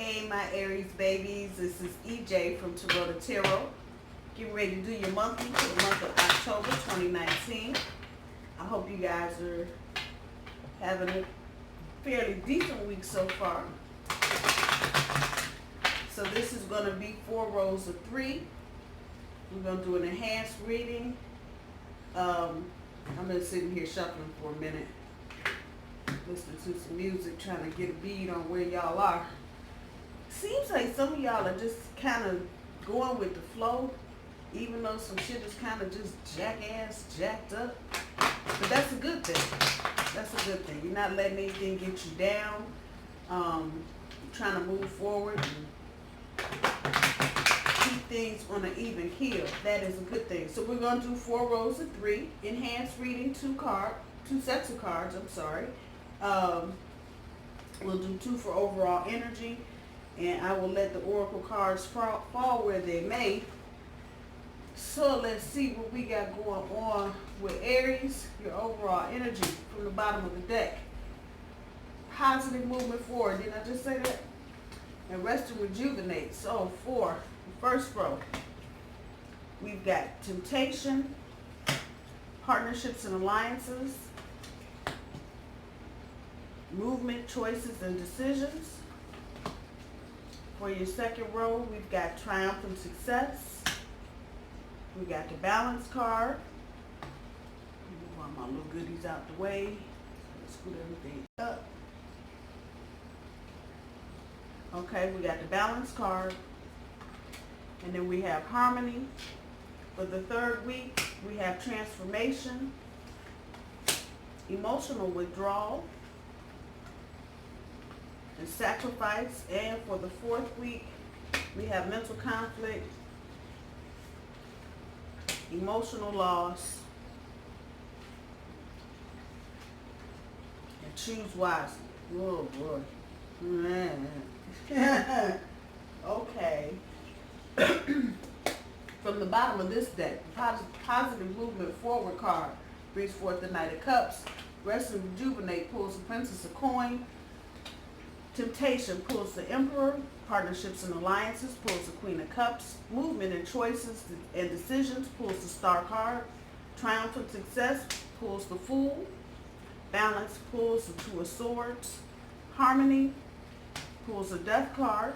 Hey, my Aries babies. This is EJ from Taurota Tarot. Getting ready to do your monthly for the month of October 2019. I hope you guys are having a fairly decent week so far. So this is going to be 4 rows of 3. We're going to do an enhanced reading. I've been sitting here shuffling for a minute, listening to some music, trying to get a bead on where y'all are. Seems like some of y'all are just kind of going with the flow, even though some shit is kind of just jacked up. But that's a good thing. That's a good thing. You're not letting anything get you down. You're trying to move forward and keep things on an even keel. That is a good thing. So we're going to do 4 rows of 3. Enhanced reading, 2 sets of cards, I'm sorry. We'll do 2 for overall energy. And I will let the oracle cards fall where they may. So let's see what we got going on with Aries, your overall energy from the bottom of the deck. Positive movement forward. Didn't I just say that? And rest and rejuvenate. So for the first row, we've got temptation, partnerships and alliances, movement, choices, and decisions. For your second row, we've got triumphant success. We got the balance card. Move all my little goodies out the way. Scoot everything up. Okay, we got the balance card. And then we have harmony. For the third week, we have transformation, emotional withdrawal, and sacrifice. And for the 4th week, we have mental conflict, emotional loss, and choose wisely. Oh boy. Man. Okay. From the bottom of this deck, the positive movement forward card brings forth the Knight of Cups. Rest and rejuvenate pulls the Princess of Coin. Temptation pulls the Emperor. Partnerships and alliances pulls the Queen of Cups. Movement and choices and decisions pulls the Star card. Triumphant success pulls the Fool. Balance pulls the 2 of Swords. Harmony pulls the Death card.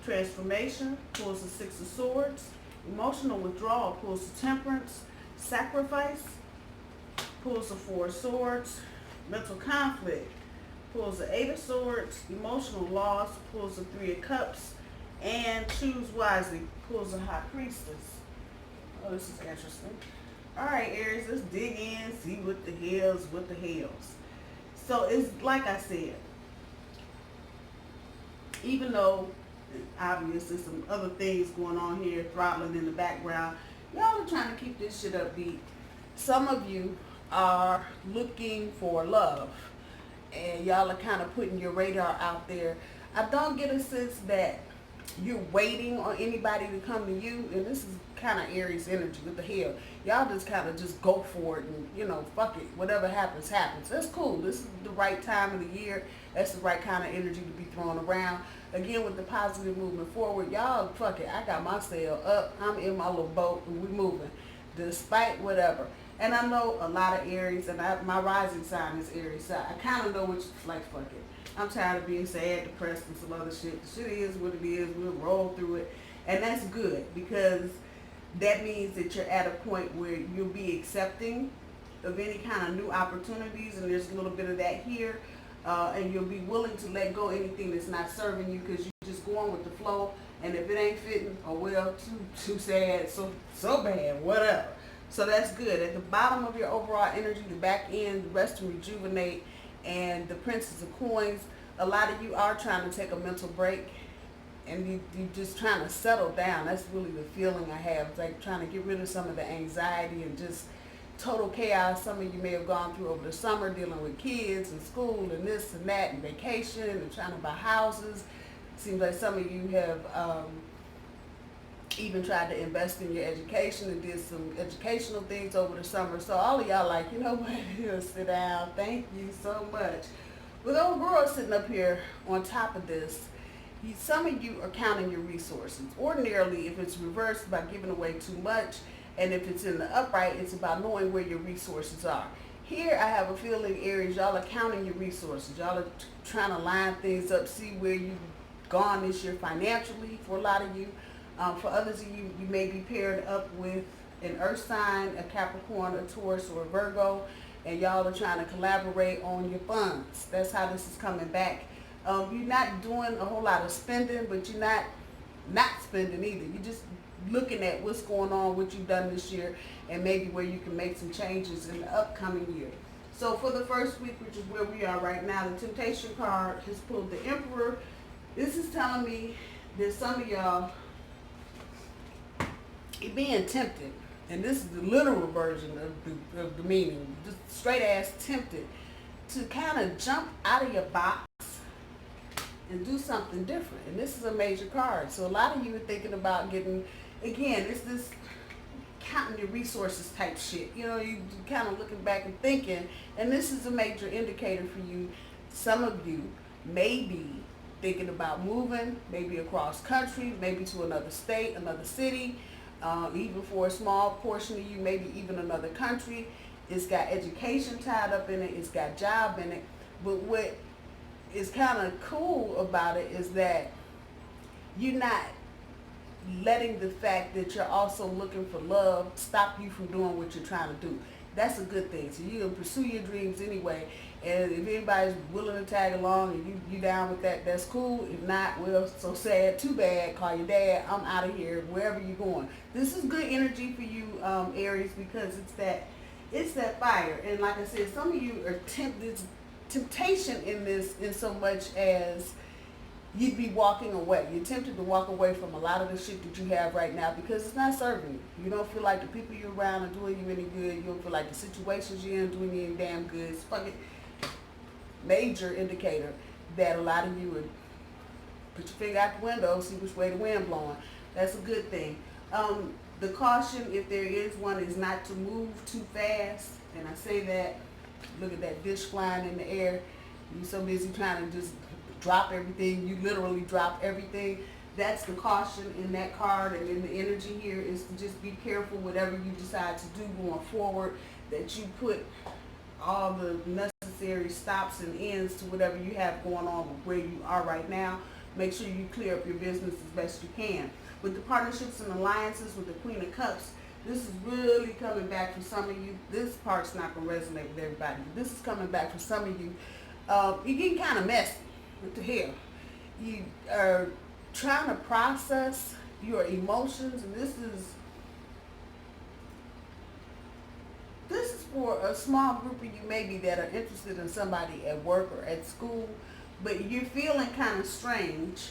Transformation pulls the 6 of Swords. Emotional withdrawal pulls the Temperance. Sacrifice pulls the 4 of Swords. Mental conflict pulls the 8 of Swords. Emotional loss pulls the 3 of Cups. And choose wisely pulls the High Priestess. Oh, this is interesting. Alright, Aries, let's dig in, see what the hells. So it's like I said, even though obviously some other things going on here, throttling in the background, y'all are trying to keep this shit upbeat. Some of you are looking for love, and y'all are kind of putting your radar out there. I don't get a sense that you're waiting on anybody to come to you, and this is kind of Aries energy. What the hell? Y'all just kind of just go for it, and you know, fuck it. Whatever happens, happens. That's cool. This is the right time of the year. That's the right kind of energy to be thrown around. Again, with the positive movement forward, y'all, fuck it. I got my sail up. I'm in my little boat, and we moving, despite whatever. And I know a lot of Aries, and my rising sign is Aries. So I kind of know what you like. Fuck it. I'm tired of being sad, depressed, and some other shit. The shit is what it is. We'll roll through it. And that's good, because that means that you're at a point where you'll be accepting of any kind of new opportunities, and there's a little bit of that here. And you'll be willing to let go of anything that's not serving you, because you're just going with the flow. And if it ain't fitting, oh well, too sad, so bad, whatever. So that's good. At the bottom of your overall energy, the back end, rest and rejuvenate, and the Princess of Coins, a lot of you are trying to take a mental break, and you're just trying to settle down. That's really the feeling I have. It's like trying to get rid of some of the anxiety and just total chaos some of you may have gone through over the summer, dealing with kids and school and this and that and vacation and trying to buy houses. Seems like some of you have even tried to invest in your education and did some educational things over the summer. So all of y'all like, you know what, here, sit down. Thank you so much. With old girl sitting up here on top of this, some of you are counting your resources. Ordinarily, if it's reversed, by giving away too much, and if it's in the upright, it's about knowing where your resources are. Here, I have a feeling, Aries, y'all are counting your resources. Y'all are trying to line things up, see where you've gone this year financially for a lot of you. For others of you, you may be paired up with an earth sign, a Capricorn, a Taurus, or a Virgo, and y'all are trying to collaborate on your funds. That's how this is coming back. You're not doing a whole lot of spending, but you're not spending either. You're just looking at what's going on, what you've done this year, and maybe where you can make some changes in the upcoming year. So for the first week, which is where we are right now, the Temptation card has pulled the Emperor. This is telling me that some of y'all are being tempted, and this is the literal version of the meaning, just straight ass tempted to kind of jump out of your box and do something different. And this is a major card. So a lot of you are thinking about getting, again, it's this counting your resources type shit. You know, you kind of looking back and thinking, and this is a major indicator for you. Some of you may be thinking about moving, maybe across country, maybe to another state, another city, even for a small portion of you, maybe even another country. It's got education tied up in it. It's got job in it. But what is kind of cool about it is that you're not letting the fact that you're also looking for love stop you from doing what you're trying to do. That's a good thing. So you can pursue your dreams anyway. And if anybody's willing to tag along and you down with that, that's cool. If not, well, so sad, too bad. Call your dad. I'm out of here, wherever you're going. This is good energy for you, Aries, because it's that fire. And like I said, some of you are temptation in this in so much as you'd be walking away. You're tempted to walk away from a lot of the shit that you have right now because it's not serving you. You don't feel like the people you're around are doing you any good. You don't feel like the situations you're in doing you any damn good. It's fucking major indicator that a lot of you would put your finger out the window, see which way the wind blowing. That's a good thing. The caution, if there is one, is not to move too fast. And I say that, look at that dish flying in the air. You're so busy trying to just drop everything. You literally drop everything. That's the caution in that card. And then the energy here is to just be careful whatever you decide to do going forward, that you put all the necessary stops and ends to whatever you have going on with where you are right now. Make sure you clear up your business as best you can. With the partnerships and alliances with the Queen of Cups, this is really coming back for some of you. This part's not going to resonate with everybody. This is coming back for some of you. You're getting kind of messy. What the hell? You are trying to process your emotions, and this is for a small group of you maybe that are interested in somebody at work or at school, but you're feeling kind of strange.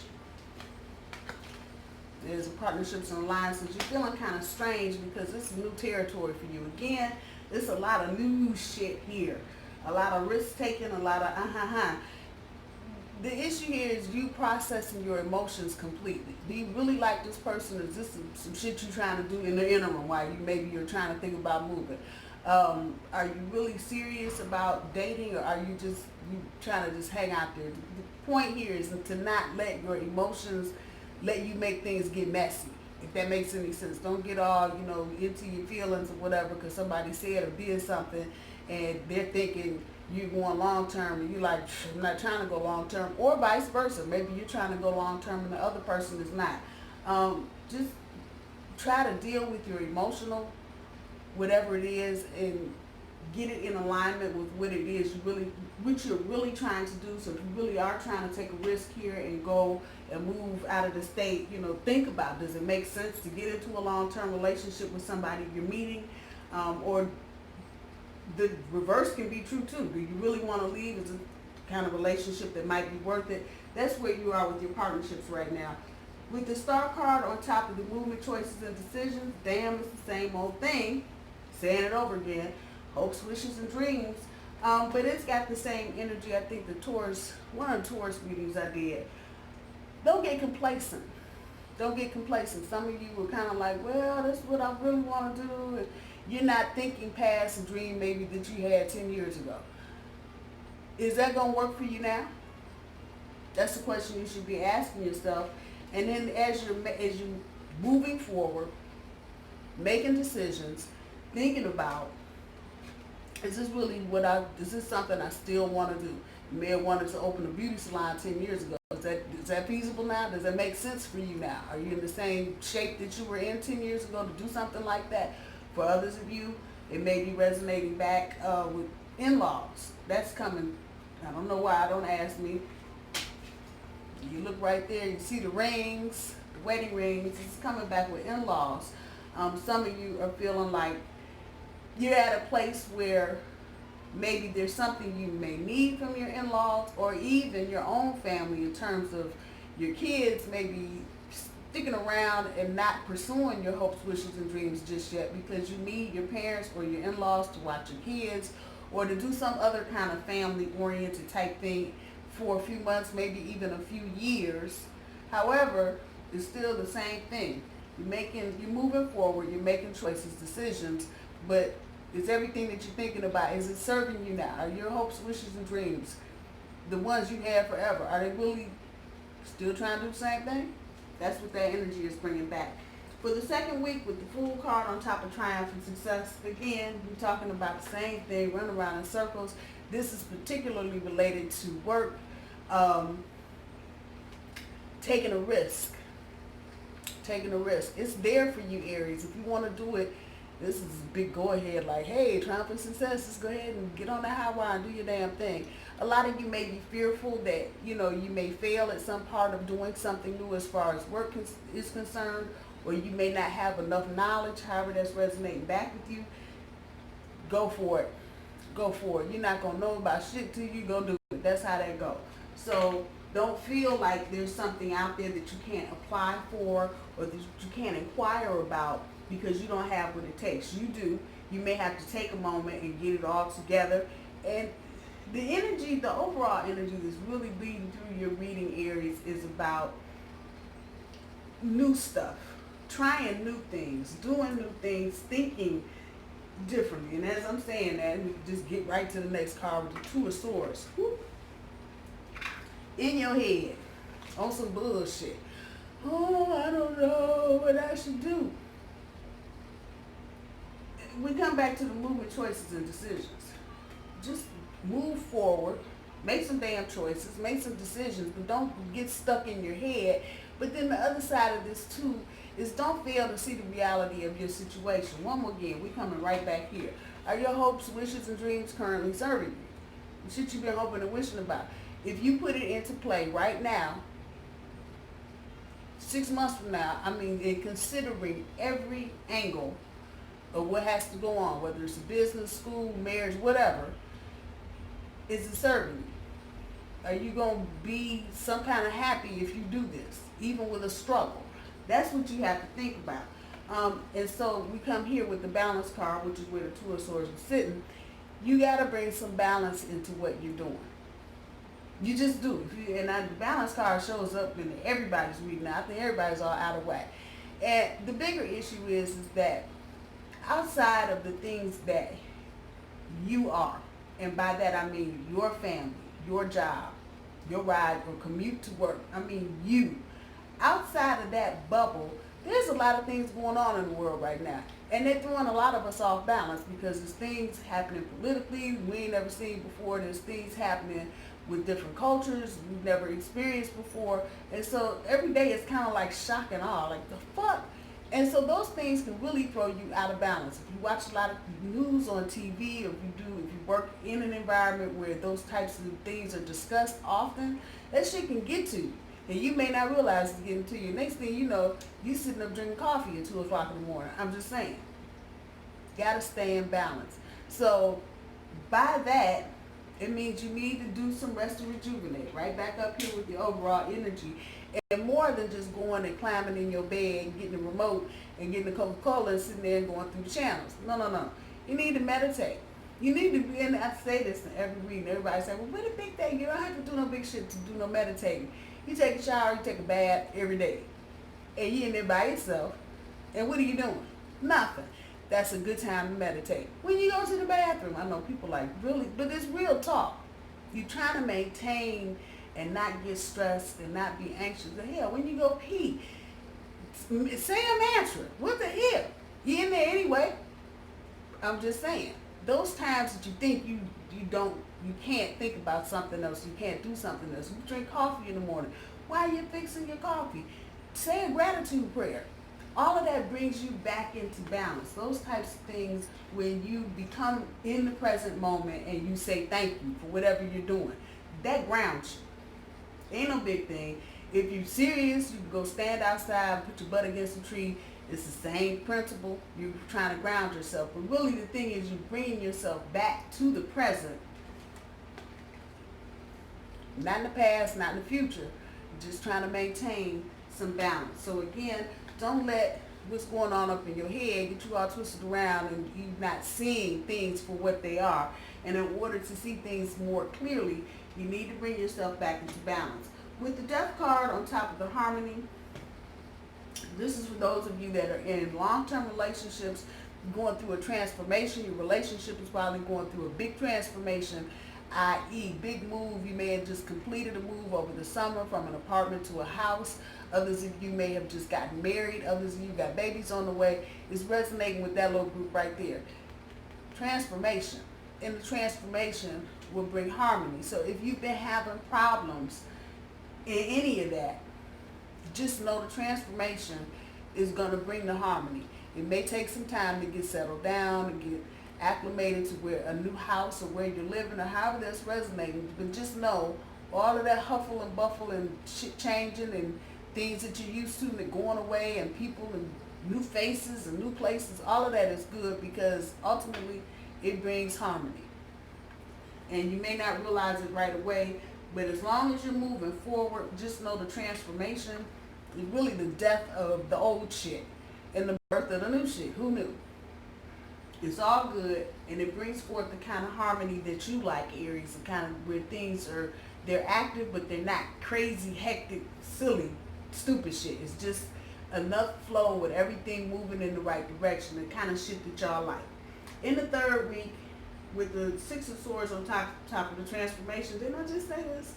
There's partnerships and alliances. You're feeling kind of strange because this is new territory for you. Again, there's a lot of new shit here. A lot of risk taking, a lot of The issue here is you processing your emotions completely. Do you really like this person? Is this some shit you're trying to do in the interim while you're trying to think about moving? Are you really serious about dating, or are you trying to just hang out there? The point here is to not let your emotions let you make things get messy, if that makes any sense. Don't get all, into your feelings or whatever because somebody said or did something and they're thinking you're going long term and you're like, I'm not trying to go long term, or vice versa. Maybe you're trying to go long term and the other person is not. Just try to deal with your emotional, whatever it is, and get it in alignment with what it is what you're really trying to do. So if you really are trying to take a risk here and go and move out of the state, think about, does it make sense to get into a long-term relationship with somebody you're meeting? Or the reverse can be true too. Do you really want to leave? Is it kind of relationship that might be worth it? That's where you are with your partnerships right now. With the Star card on top of the movement, choices, and decisions, damn, it's the same old thing. Saying it over again. Hopes, wishes, and dreams. But it's got the same energy. I think one of the Taurus readings I did. Don't get complacent. Don't get complacent. Some of you were kind of like, well, that's what I really want to do. And you're not thinking past a dream maybe that you had 10 years ago. Is that going to work for you now? That's the question you should be asking yourself. And then as you moving forward, making decisions, thinking about, is this something I still want to do? You may have wanted to open a beauty salon 10 years ago. Is that feasible now? Does that make sense for you now? Are you in the same shape that you were in 10 years ago to do something like that? For others of you, it may be resonating back with in-laws. That's coming. I don't know why. Don't ask me. You look right there. You see the rings, the wedding rings. It's coming back with in-laws. Some of you are feeling like you're at a place where maybe there's something you may need from your in-laws or even your own family in terms of your kids maybe sticking around and not pursuing your hopes, wishes, and dreams just yet because you need your parents or your in-laws to watch your kids or to do some other kind of family-oriented type thing for a few months, maybe even a few years. However, it's still the same thing. You're moving forward, you're making choices, decisions, but is everything that you're thinking about, is it serving you now? Are your hopes, wishes, and dreams, the ones you had forever, are they really still trying to do the same thing? That's what that energy is bringing back. For the second week with the Fool card on top of Triumph and Success, again, we're talking about the same thing, run around in circles. This is particularly related to work, taking a risk. It's there for you, Aries. If you want to do it, this is a big go ahead, like, hey, Triumph and Success, just go ahead and get on that high wire and do your damn thing. A lot of you may be fearful that, you may fail at some part of doing something new as far as work is concerned, or you may not have enough knowledge, however that's resonating back with you. Go for it. You're not going to know about shit till you go do it. That's how that goes. So don't feel like there's something out there that you can't apply for or that you can't inquire about because you don't have what it takes. You do. You may have to take a moment and get it all together. And the overall energy that's really leading through your reading, Aries, is about new stuff, trying new things, doing new things, thinking differently. And as I'm saying that, we just get right to the next card with the Two of Swords. Woo. In your head, on some bullshit. Oh, I don't know what I should do. We come back to the movement, choices, and decisions. Just move forward, make some damn choices, make some decisions, but don't get stuck in your head. But then the other side of this too is don't fail to see the reality of your situation. One more again, we coming right back here. Are your hopes, wishes, and dreams currently serving you? The shit you've been hoping and wishing about. If you put it into play right now, 6 months from now, in considering every angle of what has to go on, whether it's a business, school, marriage, whatever, is it serving you? Are you going to be some kind of happy if you do this, even with a struggle? That's what you have to think about. And so we come here with the balance card, which is where the Two of Swords is sitting. You got to bring some balance into what you're doing. You just do. The balance card shows up in everybody's reading. I think everybody's all out of whack. And the bigger issue is that outside of the things that you are, and by that I mean your family, your job, your ride or commute to work, you, outside of that bubble, there's a lot of things going on in the world right now. And they're throwing a lot of us off balance because there's things happening politically we ain't never seen before. There's things happening with different cultures we've never experienced before. And so every day it's kind of like shock and awe, like the fuck? And so those things can really throw you out of balance. If you watch a lot of news on TV, or if you work in an environment where those types of things are discussed often, that shit can get to you. And you may not realize it's getting to you. Next thing you know, you sitting up drinking coffee at 2 o'clock in the morning. I'm just saying. Gotta stay in balance. So by that, it means you need to do some rest and rejuvenate. Right back up here with your overall energy. And more than just going and climbing in your bed and getting the remote and getting the Coca-Cola and sitting there and going through the channels. No. You need to meditate. You need to be, and I say this in every reading. Everybody say, well, what a big thing. You don't have to do no big shit to do no meditating. You take a shower, you take a bath every day. And you're in there by yourself. And what are you doing? Nothing. That's a good time to meditate. When you go to the bathroom, I know people like, really, but it's real talk. You're trying to maintain and not get stressed and not be anxious. The hell, when you go pee, say a mantra. What the hell? You in there anyway. I'm just saying. Those times that you think you can't think about something else, you can't do something else. You drink coffee in the morning. While you're fixing your coffee, say a gratitude prayer. All of that brings you back into balance. Those types of things, when you become in the present moment and you say thank you for whatever you're doing, that grounds you. Ain't no big thing. If you're serious, you can go stand outside and put your butt against a tree. It's the same principle. You're trying to ground yourself. But really the thing is you're bringing yourself back to the present. Not in the past, not in the future. You're just trying to maintain some balance. So again, don't let what's going on up in your head get you all twisted around and you not seeing things for what they are. And in order to see things more clearly, you need to bring yourself back into balance. With the Death card on top of the Harmony, this is for those of you that are in long-term relationships, going through a transformation. Your relationship is probably going through a big transformation, i.e. big move. You may have just completed a move over the summer from an apartment to a house. Others of you may have just gotten married. Others of you got babies on the way. It's resonating with that little group right there. Transformation. And the transformation will bring harmony. So if you've been having problems in any of that, just know the transformation is going to bring the harmony. It may take some time to get settled down and get acclimated to where a new house or where you're living or however that's resonating. But just know all of that huffle and buffle and shit changing and things that you're used to and going away and people and new faces and new places, all of that is good because ultimately it brings harmony. And you may not realize it right away, but as long as you're moving forward, just know the transformation is really the death of the old shit and the birth of the new shit. Who knew? It's all good, and it brings forth the kind of harmony that you like, Aries, the kind of where things are, they're active, but they're not crazy, hectic, silly, stupid shit. It's just enough flow with everything moving in the right direction, the kind of shit that y'all like. In the third week, with the Six of Swords on top of the transformation, didn't I just say this?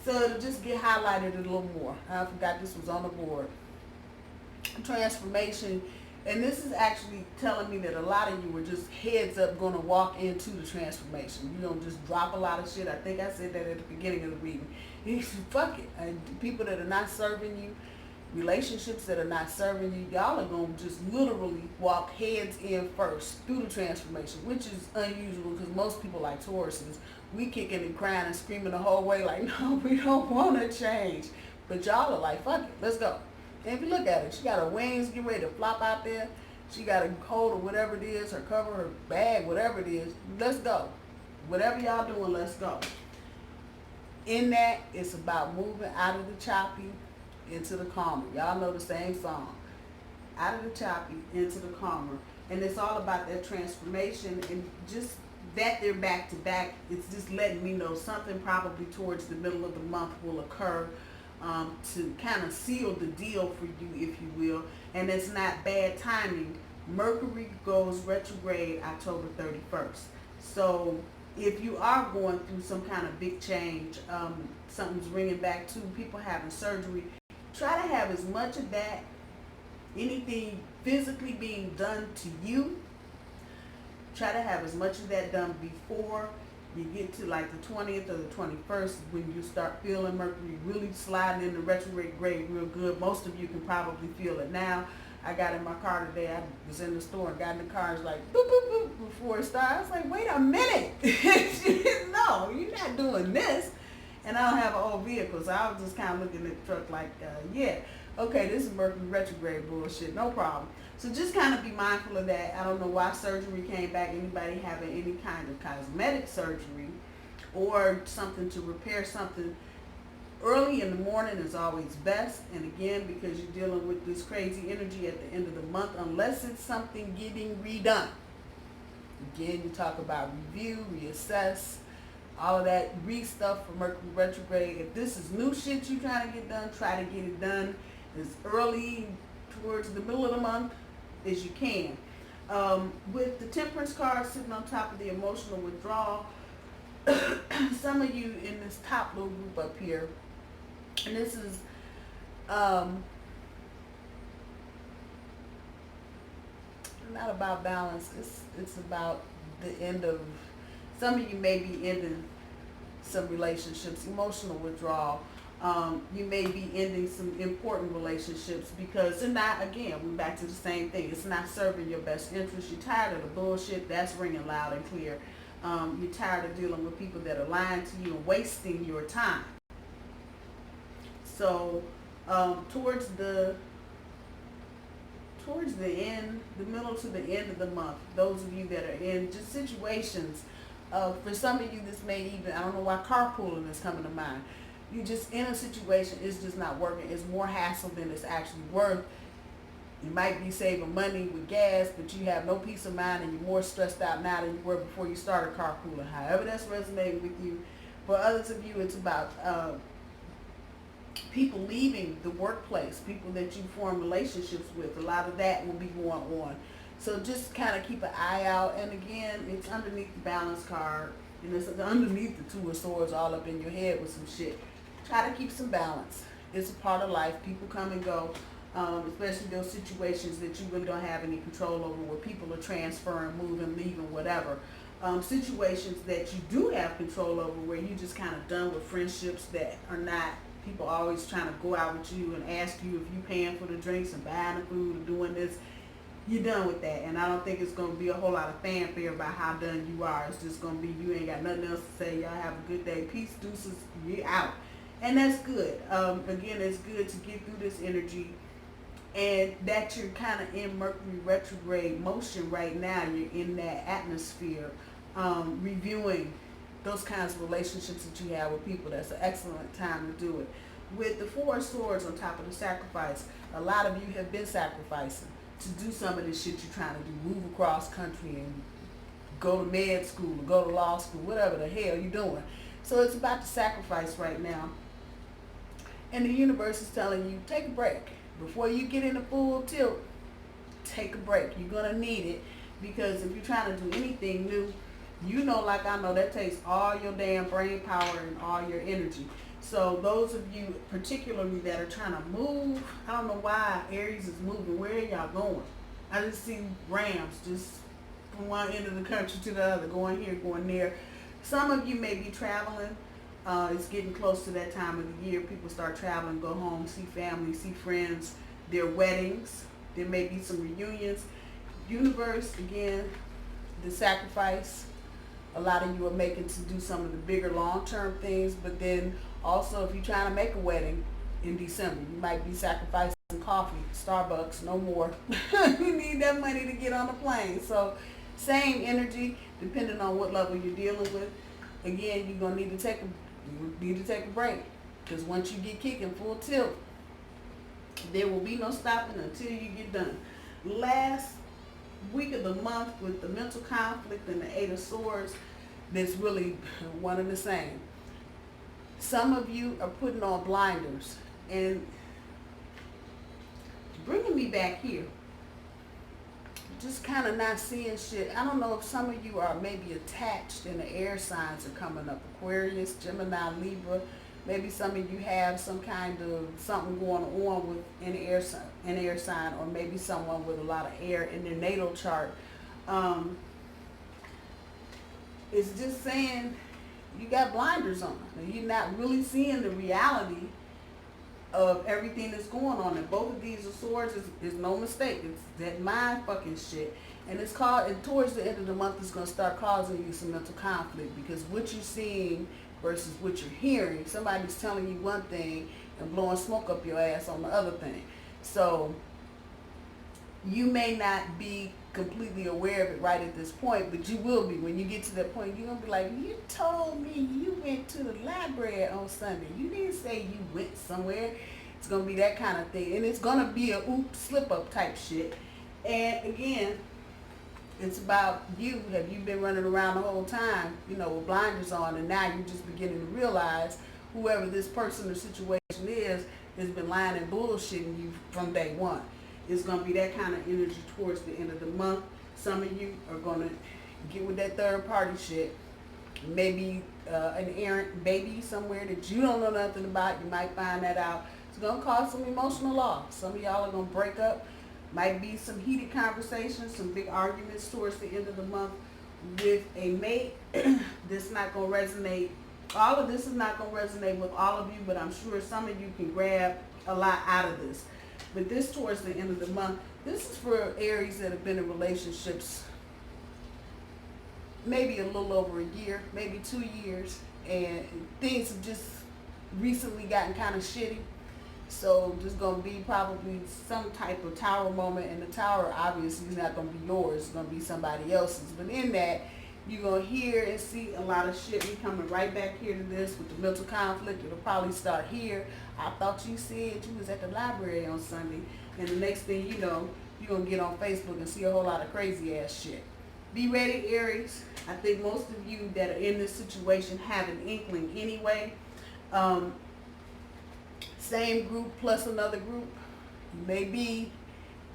So it'll just get highlighted a little more. I forgot this was on the board. Transformation, and this is actually telling me that a lot of you were just heads up going to walk into the transformation. You don't just drop a lot of shit. I think I said that at the beginning of the reading. Fuck it. And people that are not serving you, relationships that are not serving you, y'all are going to just literally walk heads in first through the transformation, which is unusual because most people like Tauruses, we kicking and crying and screaming the whole way like, no, we don't want to change. But y'all are like, fuck it, let's go. And if you look at it, she got her wings getting ready to flop out there. She got a coat or whatever it is, her cover, her bag, whatever it is. Let's go. Whatever y'all doing, let's go. In that, it's about moving out of the choppy into the calmer. Y'all know the same song. Out of the choppy into the calmer. And it's all about that transformation, and just that they're back to back. It's just letting me know something probably towards the middle of the month will occur to kind of seal the deal for you, if you will. And it's not bad timing. Mercury goes retrograde October 31st. So if you are going through some kind of big change, something's ringing back to people having surgery, try to have as much of that, anything physically being done to you, try to have as much of that done before you get to like the 20th or the 21st, when you start feeling Mercury really sliding into retrograde real good. Most of you can probably feel it now. I got in my car today. I was in the store and got in the car. It's like boop, boop, boop before it started. I was like, wait a minute. No, you're not doing this. And I don't have an old vehicle, so I was just kind of looking at the truck like, yeah, okay, this is Mercury retrograde bullshit, no problem. So just kind of be mindful of that. I don't know why surgery came back. Anybody having any kind of cosmetic surgery or something to repair something early in the morning is always best. And again, because you're dealing with this crazy energy at the end of the month, unless it's something getting redone. Again, you talk about review, reassess, all of that stuff for Mercury retrograde. If this is new shit you're trying to get done, try to get it done as early towards the middle of the month as you can. With the Temperance card sitting on top of the emotional withdrawal, some of you in this top little group up here, and this is not about balance. It's about the end of, some of you may be ending some relationships, emotional withdrawal. You may be ending some important relationships because they're not, again, we're back to the same thing. It's not serving your best interest. You're tired of the bullshit. That's ringing loud and clear. You're tired of dealing with people that are lying to you and wasting your time. So towards the end, the middle to the end of the month, those of you that are in just situations, for some of you this may even, I don't know why carpooling is coming to mind. You just in a situation, it's just not working. It's more hassle than it's actually worth. You might be saving money with gas, but you have no peace of mind and you're more stressed out now than you were before you started carpooling. However that's resonating with you. For others of you, it's about people leaving the workplace, people that you form relationships with. A lot of that will be going on. So just kind of keep an eye out. And again, it's underneath the balance card. And it's underneath the Two of Swords all up in your head with some shit. Try to keep some balance. It's a part of life. People come and go, especially those situations that you really don't have any control over, where people are transferring, moving, leaving, whatever. Situations that you do have control over, where you just kind of done with friendships that are not, people always trying to go out with you and ask you if you paying for the drinks and buying the food and doing this. You're done with that. And I don't think it's going to be a whole lot of fanfare about how done you are. It's just going to be, you ain't got nothing else to say. Y'all have a good day. Peace, deuces, you're out. And that's good. Again, it's good to get through this energy, and that you're kind of in Mercury retrograde motion right now. You're in that atmosphere, reviewing those kinds of relationships that you have with people. That's an excellent time to do it. With the Four of Swords on top of the sacrifice, a lot of you have been sacrificing to do some of this shit you're trying to do. Move across country and go to med school or go to law school, whatever the hell you're doing. So it's about the sacrifice right now. And the universe is telling you, take a break. Before you get in the full tilt, take a break. You're going to need it, because if you're trying to do anything new, you know, like I know, that takes all your damn brain power and all your energy. So those of you particularly that are trying to move, I don't know why Aries is moving. Where are y'all going? I just see rams just from one end of the country to the other, going here, going there. Some of you may be traveling. It's getting close to that time of the year. People start traveling, go home, see family, see friends, their weddings. There may be some reunions. Universe, again, the sacrifice. A lot of you are making to do some of the bigger long-term things, but then also if you're trying to make a wedding in December, you might be sacrificing coffee, Starbucks, no more. You need that money to get on the plane. So same energy, depending on what level you're dealing with. Again, you're going to need to take a break, because once you get kicking full tilt, there will be no stopping until you get done. Last week of the month with the mental conflict and the Eight of Swords, that's really one and the same. Some of you are putting on blinders and bringing me back here. Just kind of not seeing shit. I don't know if some of you are maybe attached and the air signs are coming up. Aquarius, Gemini, Libra. Maybe some of you have some kind of something going on with an air sign, or maybe someone with a lot of air in their natal chart. It's just saying you got blinders on. You're not really seeing the reality of everything that's going on. And both of these of swords is no mistake. It's that mind fucking shit. And it's called, and towards the end of the month, it's going to start causing you some mental conflict, because what you're seeing versus what you're hearing, somebody's telling you one thing and blowing smoke up your ass on the other thing. So you may not be completely aware of it right at this point, but you will be. When you get to that point, you're going to be like, you told me you went to the library on Sunday. You didn't say you went somewhere. It's going to be that kind of thing. And it's going to be a slip up type shit. And again, it's about you. Have you been running around the whole time, you know, with blinders on, and now you're just beginning to realize whoever this person or situation is has been lying and bullshitting you from day one. It's going to be that kind of energy towards the end of the month. Some of you are going to get with that third party shit. Maybe an errant baby somewhere that you don't know nothing about. You might find that out. It's going to cause some emotional loss. Some of y'all are going to break up. Might be some heated conversations, some big arguments towards the end of the month with a mate. This not going to resonate. All of this is not going to resonate with all of you, but I'm sure some of you can grab a lot out of this. But this towards the end of the month, this is for Aries that have been in relationships maybe a little over a year, maybe 2 years, and things have just recently gotten kind of shitty. So there's going to be probably some type of tower moment, and the tower obviously is not going to be yours, it's going to be somebody else's. But in that, you're going to hear and see a lot of shit. We coming right back here to this with the mental conflict. It'll probably start here. I thought you said you was at the library on Sunday, and the next thing you know, you're going to get on Facebook and see a whole lot of crazy ass shit. Be ready, Aries. I think most of you that are in this situation have an inkling anyway. Same group plus another group. You may be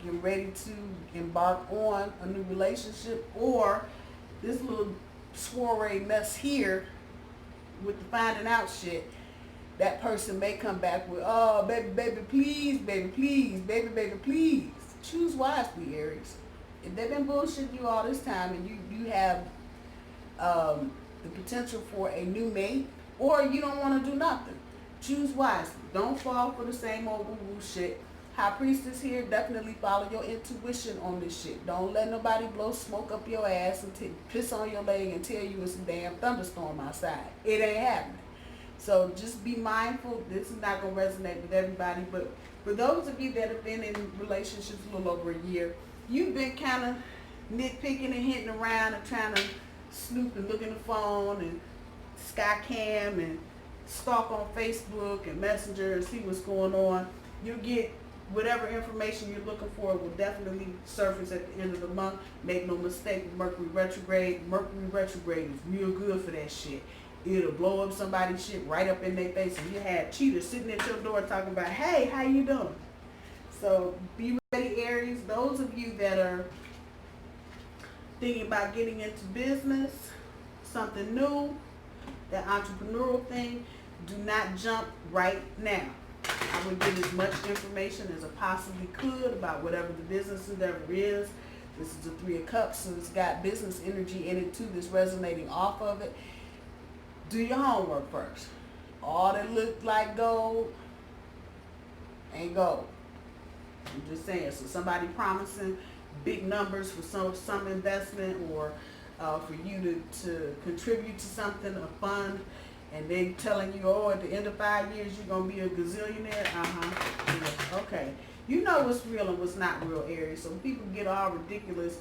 getting ready to embark on a new relationship, or this little soiree mess here with the finding out shit. That person may come back with, oh, baby, baby, please, baby, please, baby, baby, please. Choose wisely, Aries. If they've been bullshitting you all this time and you have the potential for a new mate, or you don't want to do nothing, choose wisely. Don't fall for the same old woo-woo shit. High Priestess here, definitely follow your intuition on this shit. Don't let nobody blow smoke up your ass and piss on your leg and tell you it's a damn thunderstorm outside. It ain't happening. So just be mindful. This is not going to resonate with everybody, but for those of you that have been in relationships a little over a year, you've been kind of nitpicking and hitting around and trying to snoop and look in the phone and sky cam and stalk on Facebook and Messenger and see what's going on. You'll get whatever information you're looking for. Will definitely surface at the end of the month. Make no mistake with Mercury retrograde. Mercury retrograde is real good for that shit. It'll blow up somebody's shit right up in their face, and you have cheaters sitting at your door talking about, hey, how you doing? So be ready, Aries. Those of you that are thinking about getting into business, something new, that entrepreneurial thing, do not jump right now. I would give as much information as I possibly could about whatever the business endeavor is. This is a 3 of Cups, so it's got business energy in it too that's resonating off of it. Do your homework first. All that look like gold ain't gold. I'm just saying. So somebody promising big numbers for some investment, or for you to contribute to something, a fund, and they telling you, oh, at the end of 5 years you're gonna be a gazillionaire. Yeah, okay. You know what's real and what's not real, Aries. So people get all ridiculous,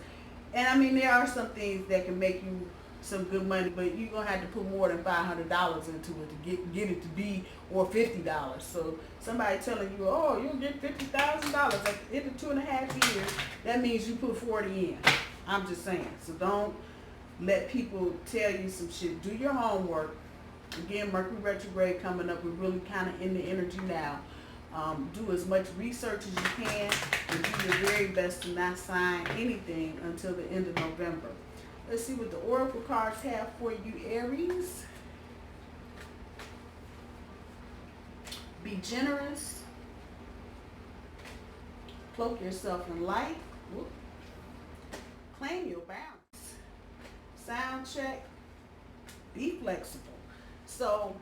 and I mean there are some things that can make you some good money, but you're gonna have to put more than $500 into it to get it to be, or $50. So somebody telling you, oh, you'll get $50,000 at the end of 2.5 years, that means you put 40 in. I'm just saying. So don't let people tell you some shit. Do your homework. Again, Mercury retrograde coming up. We're really kind of in the energy now. Do as much research as you can, and do your very best to not sign anything until the end of November. Let's see what the Oracle cards have for you, Aries. Be generous. Cloak yourself in light. Whoop. Claim your balance. Sound check. Be flexible. So,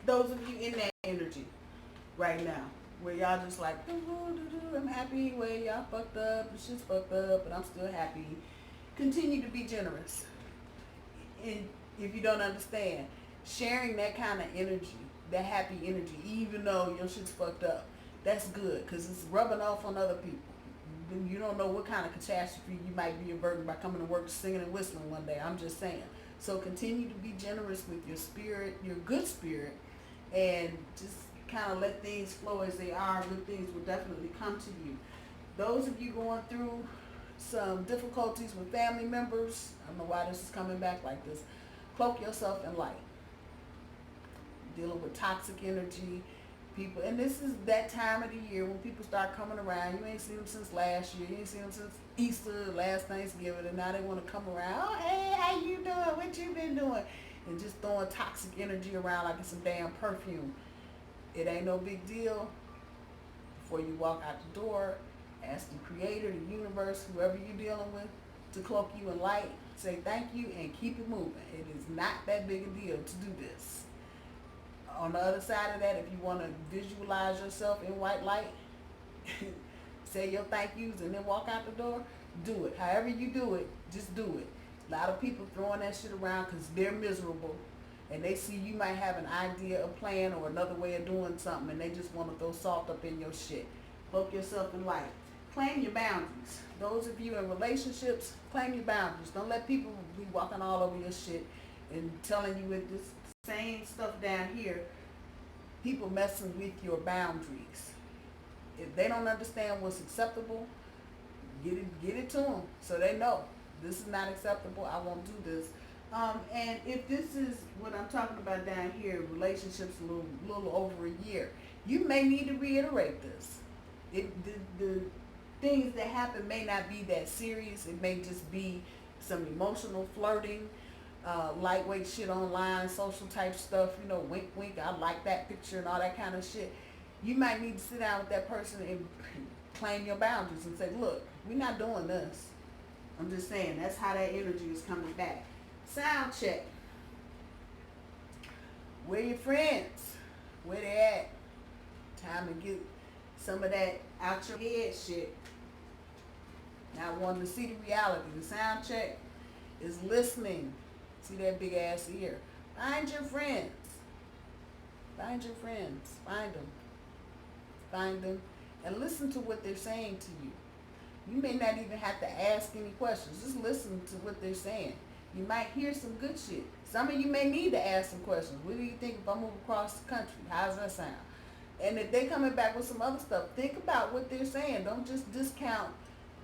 those of you in that energy right now, where y'all just like, I'm happy anyway, y'all fucked up, the shit's fucked up, but I'm still happy. Continue to be generous. And if you don't understand, sharing that kind of energy, that happy energy, even though your shit's fucked up, that's good, because it's rubbing off on other people. You don't know what kind of catastrophe you might be averting by coming to work singing and whistling one day. I'm just saying. So continue to be generous with your spirit, your good spirit, and just kind of let things flow as they are. Good things will definitely come to you. Those of you going through some difficulties with family members, I don't know why this is coming back like this, cloak yourself in light. Dealing with toxic energy, People, and this is that time of the year when people start coming around. You ain't seen them since last year. You ain't seen them since Easter, last Thanksgiving, and now they want to come around. Oh, hey, how you doing? What you been doing? And just throwing toxic energy around like it's some damn perfume. It ain't no big deal. Before you walk out the door, ask the Creator, the universe, whoever you're dealing with, to cloak you in light. Say thank you and keep it moving. It is not that big a deal to do this. On the other side of that, if you want to visualize yourself in white light, say your thank yous and then walk out the door, do it. However you do it, just do it. A lot of people throwing that shit around because they're miserable and they see you might have an idea, a plan, or another way of doing something, and they just want to throw salt up in your shit. Cloak yourself in light. Claim your boundaries. Those of you in relationships, claim your boundaries. Don't let people be walking all over your shit and telling you with this same stuff down here. People messing with your boundaries. If they don't understand what's acceptable, get it to them so they know this is not acceptable. I won't do this. And if this is what I'm talking about down here, relationships a little over a year, you may need to reiterate this. The things that happen may not be that serious. It may just be some emotional flirting, lightweight shit online, social type stuff, you know, wink, wink, I like that picture and all that kind of shit. You might need to sit down with that person and claim your boundaries and say, look, we're not doing this. I'm just saying, that's how that energy is coming back. Sound check. Where your friends? Where they at? Time to get some of that out your head shit. Now I want to see the reality. The sound check is listening. See that big ass ear. Find your friends. Find your friends. Find them. Find them and listen to what they're saying to you. You may not even have to ask any questions. Just listen to what they're saying. You might hear some good shit. Some of you may need to ask some questions. What do you think if I move across the country? How does that sound? And if they're coming back with some other stuff, think about what they're saying. Don't just discount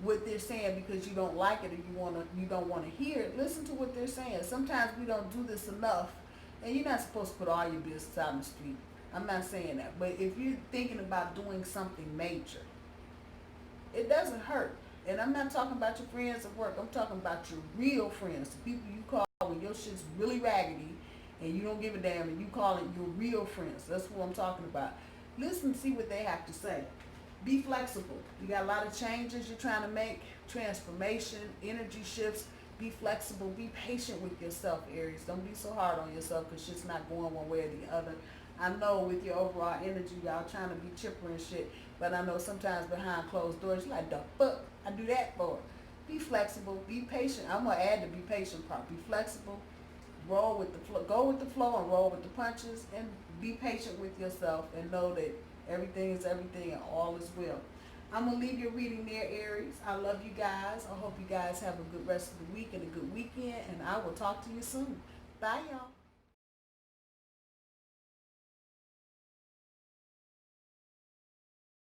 what they're saying because you don't like it or you don't want to hear it. Listen to what they're saying. Sometimes we don't do this enough, and you're not supposed to put all your business out in the street. I'm not saying that, but if you're thinking about doing something major, it doesn't hurt. And I'm not talking about your friends at work. I'm talking about your real friends, the people you call when your shit's really raggedy and you don't give a damn, and you call it your real friends. That's what I'm talking about. Listen, see what they have to say. Be flexible. You got a lot of changes you're trying to make, transformation, energy shifts. Be flexible. Be patient with yourself, Aries. Don't be so hard on yourself because shit's not going one way or the other. I know with your overall energy, y'all trying to be chipper and shit, but I know sometimes behind closed doors, you're like, the fuck I do that for? Be flexible. Be patient. I'm going to add the be patient part. Be flexible. Roll with the flow. Go with the flow and roll with the punches, and be patient with yourself and know that everything is everything and all is well. I'm going to leave your reading there, Aries. I love you guys. I hope you guys have a good rest of the week and a good weekend, and I will talk to you soon. Bye, y'all.